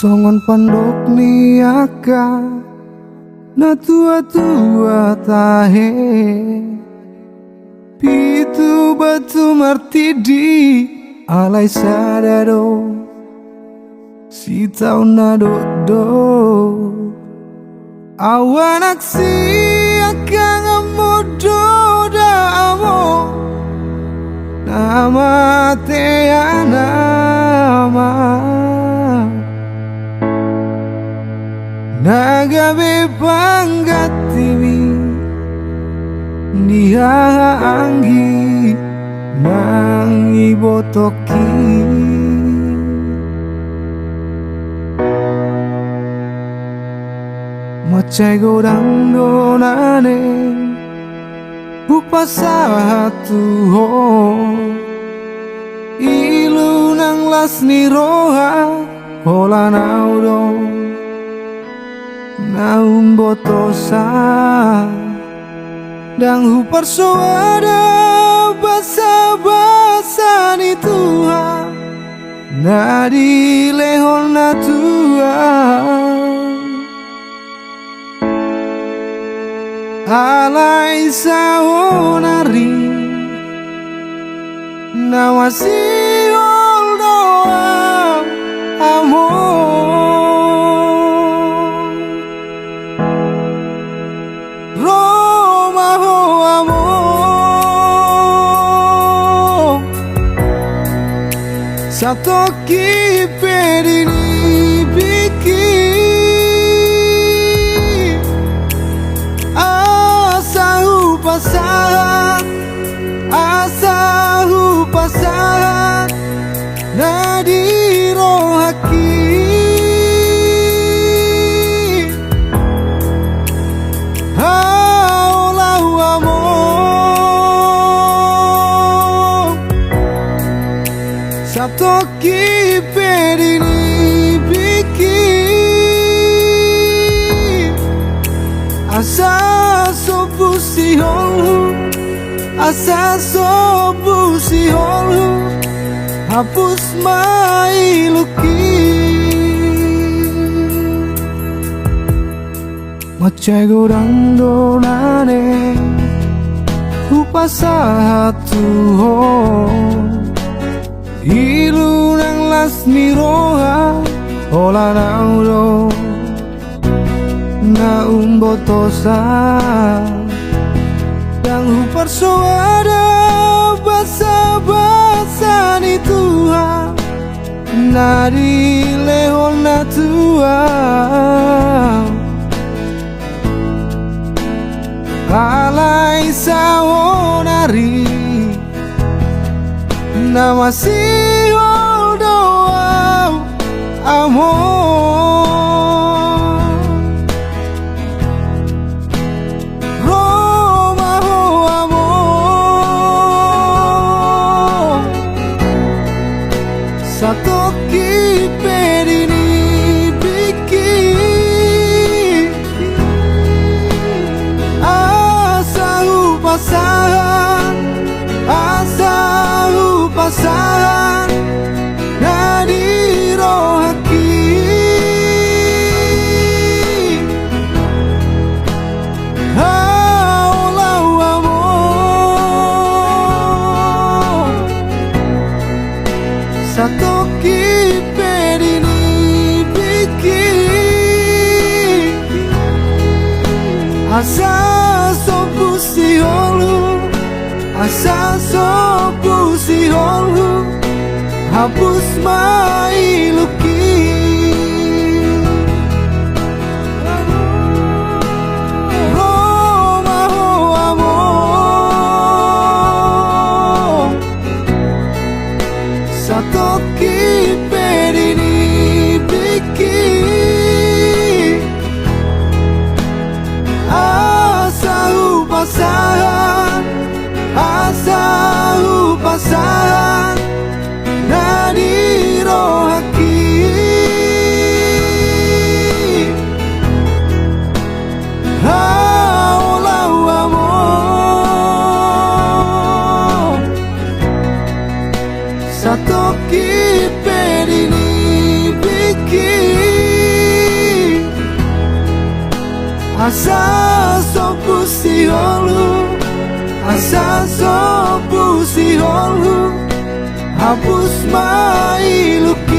Songon pandok niaka na tua-tua tahe pitu batu martidi alai sadado si tau nado do awan aksi akang amodo da amo nama te anama nagabe panggatiwi dia anggi nang ibotoki macai godang donane upasatu ho ilu nang lasni roha hola naudo naum botosa dang hupar soada basa-basa ni Tuhan nadi lehon na Tuhan alai sahonari nawasi oldoa amor Satoki perini biki asahu pasahan nadiro haki haulahu amor Satoki perini biki asa sobu si holu hapus mai luki macai godang donane upasatu ho ilu nang lasni roha hola naudo na umbotosa dang hupar soada basa-basa ni Tuhan nadi lehon na Tuhan alai sahonari namasi oldoa amor Romaho amor Satoki perini biki asahu pasahan nadiro haki haulahu amor Satoki perini biki asa sobu si holu hapus mai luki Romaho amor Satoki perini biki asahu pasahan nadiro haki asa sopusi holu, asa sopusi holu, hapus mai luki.